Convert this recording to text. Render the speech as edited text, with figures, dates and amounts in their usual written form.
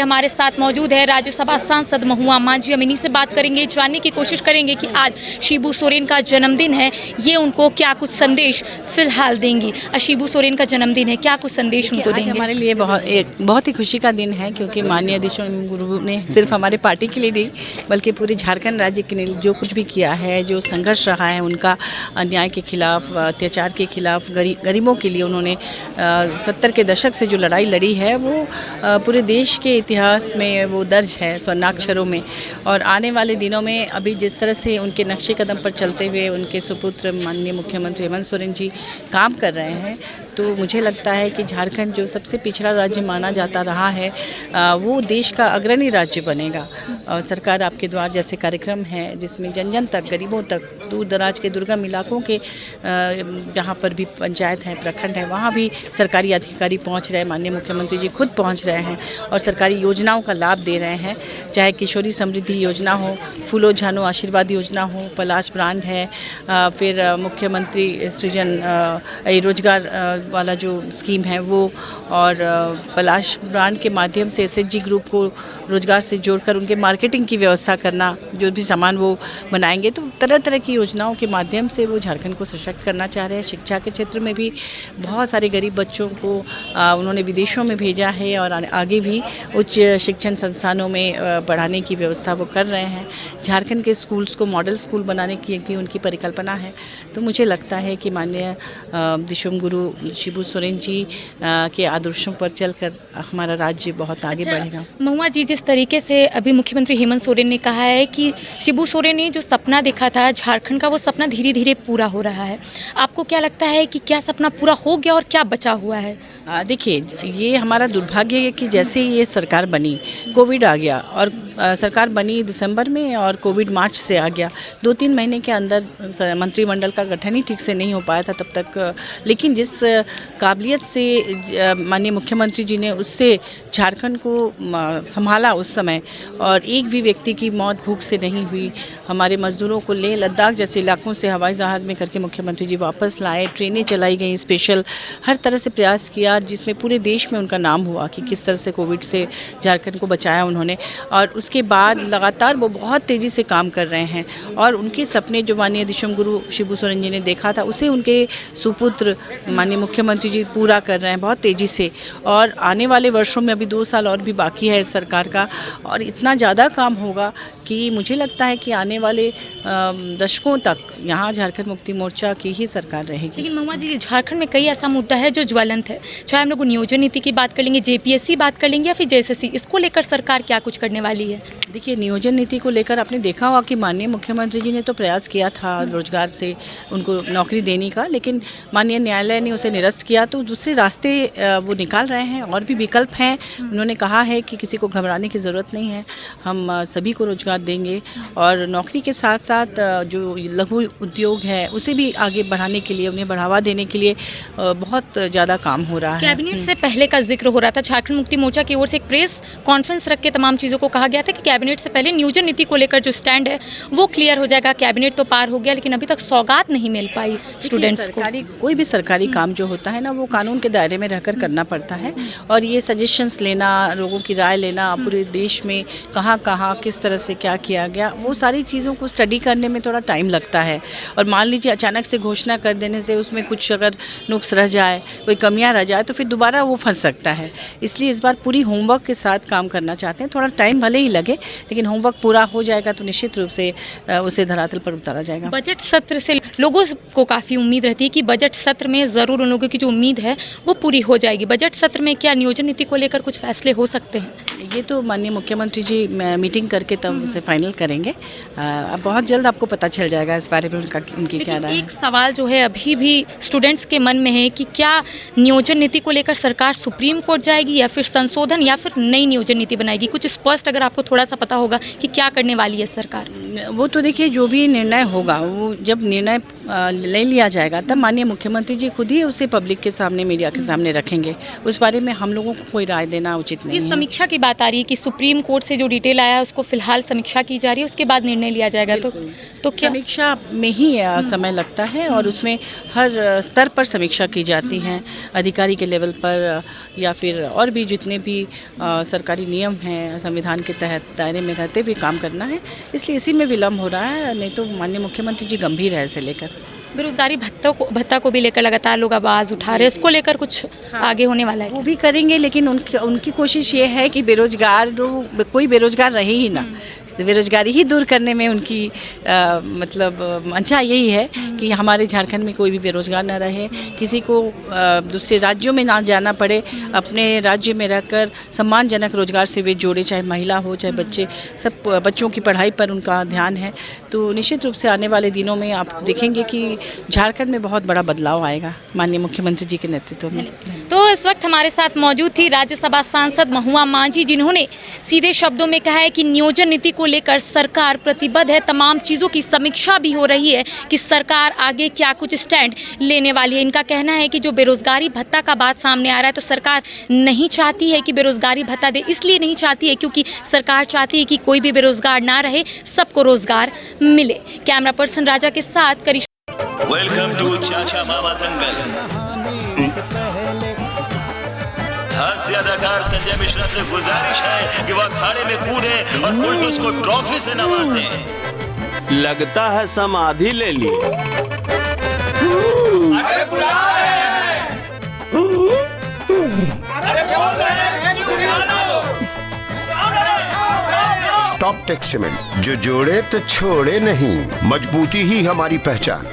हमारे साथ मौजूद है राज्यसभा सांसद महुआ मांझी। हम इन्हीं से बात करेंगे, जानने की कोशिश करेंगे कि आज शिबू सोरेन का जन्मदिन है, ये उनको क्या कुछ संदेश फिलहाल देंगी। शिबू सोरेन का जन्मदिन है, क्या कुछ संदेश उनको देंगे? हमारे लिए बहुत ही खुशी का दिन है, क्योंकि माननीय दिशोम गुरु ने सिर्फ हमारे पार्टी के लिए नहीं बल्कि पूरे झारखंड राज्य के लिए जो कुछ भी किया है, जो संघर्ष रहा है उनका अन्याय के खिलाफ, अत्याचार के खिलाफ, गरीबों के लिए उन्होंने 70 के दशक से जो लड़ाई लड़ी है वो पूरे देश के इतिहास में वो दर्ज है स्वर्णाक्षरों में। और आने वाले दिनों में अभी जिस तरह से उनके नक्शे कदम पर चलते हुए उनके सुपुत्र माननीय मुख्यमंत्री हेमंत सोरेन जी काम कर रहे हैं, तो मुझे लगता है कि झारखंड जो सबसे पिछड़ा राज्य माना जाता रहा है वो देश का अग्रणी राज्य बनेगा। और सरकार आपके द्वार जैसे कार्यक्रम है जिसमें जन जन तक, गरीबों तक, दूर दराज के दुर्गम इलाकों के जहाँ पर भी पंचायत है, प्रखंड है, वहाँ भी सरकारी अधिकारी पहुँच रहे हैं, माननीय मुख्यमंत्री जी खुद पहुँच रहे हैं और सरकारी योजनाओं का लाभ दे रहे हैं। चाहे किशोरी समृद्धि योजना हो, फूलो झानो आशीर्वाद योजना हो, पलाश ब्रांड है, फिर मुख्यमंत्री सृजन रोजगार वाला जो स्कीम है वो, और पलाश ब्रांड के माध्यम से एसएचजी ग्रुप को रोजगार से जोड़कर उनके मार्केटिंग की व्यवस्था करना, जो भी सामान वो बनाएंगे, तो तरह तरह की योजनाओं के माध्यम से वो झारखंड को सशक्त करना चाह रहे हैं। शिक्षा के क्षेत्र में भी बहुत सारे गरीब बच्चों को उन्होंने विदेशों में भेजा है और आगे भी उच्च शिक्षण संस्थानों में पढ़ाने की व्यवस्था वो कर रहे हैं। झारखंड के स्कूल्स को मॉडल स्कूल बनाने की भी उनकी परिकल्पना है। तो मुझे लगता है कि माननीय दिशोम गुरु शिबू सोरेन जी के आदर्शों पर चलकर हमारा राज्य बहुत आगे बढ़ेगा। महुआ जी, जिस तरीके से अभी मुख्यमंत्री हेमंत सोरेन ने कहा है कि शिबू सोरेन ने जो सपना देखा था झारखंड का, वो सपना धीरे धीरे पूरा हो रहा है, आपको क्या लगता है कि क्या सपना पूरा हो गया और क्या बचा हुआ है? देखिए, ये हमारा दुर्भाग्य है कि जैसे ही ये सरकार बनी कोविड आ गया, और सरकार बनी दिसंबर में और कोविड मार्च से आ गया। 2-3 महीने के अंदर मंत्रिमंडल का गठन ही ठीक से नहीं हो पाया था तब तक। लेकिन जिस काबिलियत से माननीय मुख्यमंत्री जी ने उससे झारखंड को संभाला उस समय, और एक भी व्यक्ति की मौत भूख से नहीं हुई। हमारे मजदूरों को लेह लद्दाख जैसे इलाकों से हवाई जहाज़ में करके मुख्यमंत्री जी वापस लाए, ट्रेनें चलाई गई स्पेशल, हर तरह से प्रयास किया जिसमें पूरे देश में उनका नाम हुआ कि किस तरह से कोविड से झारखंड को बचाया उन्होंने। और उसके बाद लगातार वो बहुत तेज़ी से काम कर रहे हैं, और उनके सपने जो माननीय दिशोम गुरु शिबू सोरेन जी ने देखा था उसे उनके सुपुत्र माननीय मुख्यमंत्री जी पूरा कर रहे हैं बहुत तेज़ी से। और आने वाले वर्षों में अभी 2 साल और भी बाकी है इस सरकार का, और इतना ज़्यादा काम होगा कि मुझे लगता है कि आने वाले दशकों तक यहाँ झारखंड मुक्ति मोर्चा की ही सरकार रहेगी। लेकिन महुआ जी, झारखंड में कई ऐसा मुद्दा है जो ज्वलंत है, चाहे हम लोग नियोजन नीति की बात कर लेंगे, जेपीएससी बात कर लेंगे या फिर जेएसएससी, इसको लेकर सरकार क्या कुछ करने वाली है? देखिए, नियोजन नीति को लेकर आपने देखा होगा कि माननीय मुख्यमंत्री जी ने तो प्रयास किया था रोजगार से उनको नौकरी देने का, लेकिन माननीय न्यायालय ने उसे निरस्त किया। तो दूसरे रास्ते वो निकाल रहे हैं, और भी विकल्प हैं। उन्होंने कहा है कि किसी को घबराने की ज़रूरत नहीं है, हम सभी को रोजगार देंगे, और नौकरी के साथ साथ जो लघु उद्योग है उसे भी आगे बढ़ाने के लिए, उन्हें बढ़ावा देने के लिए बहुत ज़्यादा काम हो रहा है। कैबिनेट से पहले का जिक्र हो रहा था, झारखंड मुक्ति मोर्चा की ओर से एक प्रेस कॉन्फ्रेंस रख के तमाम चीज़ों को कहा गया था कि कैबिनेट से पहले नियोजन नीति को लेकर जो स्टैंड है वो क्लियर हो जाएगा। कैबिनेट तो पार हो गया, लेकिन अभी तक सौगात नहीं मिल पाई स्टूडेंट्स को। कोई भी सरकारी काम जो होता है ना, वो कानून के दायरे में रहकर करना पड़ता है, और ये सजेशंस लेना, लोगों की राय लेना, पूरे देश में कहाँ कहाँ किस तरह से क्या किया गया, वो सारी चीज़ों को स्टडी करने में थोड़ा टाइम लगता है। और मान लीजिए अचानक से घोषणा कर देने से उसमें कुछ अगर नुक्स रह जाए, कोई कमियाँ रह जाए, तो फिर दोबारा वो फंस सकता है। इसलिए इस बार पूरी होमवर्क के साथ काम करना चाहते हैं। थोड़ा टाइम भले ही लगे, लेकिन होमवर्क पूरा हो जाएगा तो निश्चित रूप से उसे धरातल पर उतारा जाएगा। बजट सत्र से लोगों को काफ़ी उम्मीद रहती है कि बजट सत्र में ज़रूर उन लोगों की जो उम्मीद है वो पूरी हो जाएगी। बजट सत्र में क्या नियोजन नीति को लेकर कुछ फैसले हो सकते हैं? ये तो माननीय मुख्यमंत्री जी मीटिंग करके तब उसे फाइनल करेंगे। अब बहुत जल्द आपको पता चल जाएगा इस बारे में उनकी क्या राय है। एक सवाल जो है अभी भी स्टूडेंट्स के मन में है कि क्या नियोजन नीति को लेकर सरकार सुप्रीम कोर्ट जाएगी या फिर संशोधन या फिर नई नियोजन नीति बनाएगी? कुछ स्पष्ट अगर आपको थोड़ा सा पता होगा कि क्या करने वाली है सरकार। वो तो देखिए, जो भी निर्णय होगा, वो जब निर्णय ले लिया जाएगा तब माननीय मुख्यमंत्री जी खुद ही उसे पब्लिक के सामने, मीडिया के सामने रखेंगे। उस बारे में हम लोगों को कोई राय देना उचित नहीं ये है। समीक्षा की बात आ रही है कि सुप्रीम कोर्ट से जो डिटेल आया है उसको फिलहाल समीक्षा की जा रही है, उसके बाद निर्णय लिया जाएगा। तो क्या समीक्षा में ही समय लगता है और उसमें हर स्तर पर समीक्षा की जाती है, अधिकारी के लेवल पर या फिर और भी जितने भी सरकारी नियम हैं संविधान के तहत दायरे में रहते हुए काम करना है, इसलिए इसी में विलम्ब हो रहा है। नहीं तो माननीय मुख्यमंत्री जी गंभीर है इसे लेकर। बेरोजगारी भत्ता को भी लेकर लगातार लोग आवाज़ उठा रहे हैं, इसको लेकर कुछ आगे होने वाला है? वो भी करेंगे, लेकिन उनकी कोशिश ये है कि कोई बेरोजगार रहे ही ना, बेरोजगारी ही दूर करने में उनकी मतलब मंशा यही है कि हमारे झारखंड में कोई भी बेरोजगार ना रहे, किसी को दूसरे राज्यों में ना जाना पड़े, अपने राज्य में रहकर सम्मानजनक रोजगार से वे जोड़े, चाहे महिला हो चाहे बच्चे, सब बच्चों की पढ़ाई पर उनका ध्यान है। तो निश्चित रूप से आने वाले दिनों में आप देखेंगे कि झारखंड में बहुत बड़ा बदलाव आएगा माननीय मुख्यमंत्री जी के नेतृत्व में। तो इस वक्त हमारे साथ मौजूद थी राज्यसभा सांसद महुआ मांझी, जिन्होंने सीधे शब्दों में कहा है कि नियोजन नीति को लेकर सरकार प्रतिबद्ध है। तमाम चीज़ों की समीक्षा भी हो रही है कि सरकार आगे क्या कुछ स्टैंड लेने वाली है। इनका कहना है कि जो बेरोजगारी भत्ता का बात सामने आ रहा है, तो सरकार नहीं चाहती है कि बेरोजगारी भत्ता दे, इसलिए नहीं चाहती है क्योंकि सरकार चाहती है कि कोई भी बेरोजगार ना रहे, सबको रोजगार मिले। कैमरा पर्सन राजा के साथ करिश्मा। वेलकम टू चाचा मामा दंगल। हास्य अदाकार संजय मिश्रा से गुजारिश है कि वह अखाड़े में कूदे और फुलटूस को ट्रॉफी से नवाजे। लगता है समाधि ले ली। अरे बुला रहे हैं। अरे बोल रहे हैं कि बुला लो। टॉप टेक सीमेंट, जो जोड़े तो छोड़े नहीं, मजबूती ही हमारी पहचान।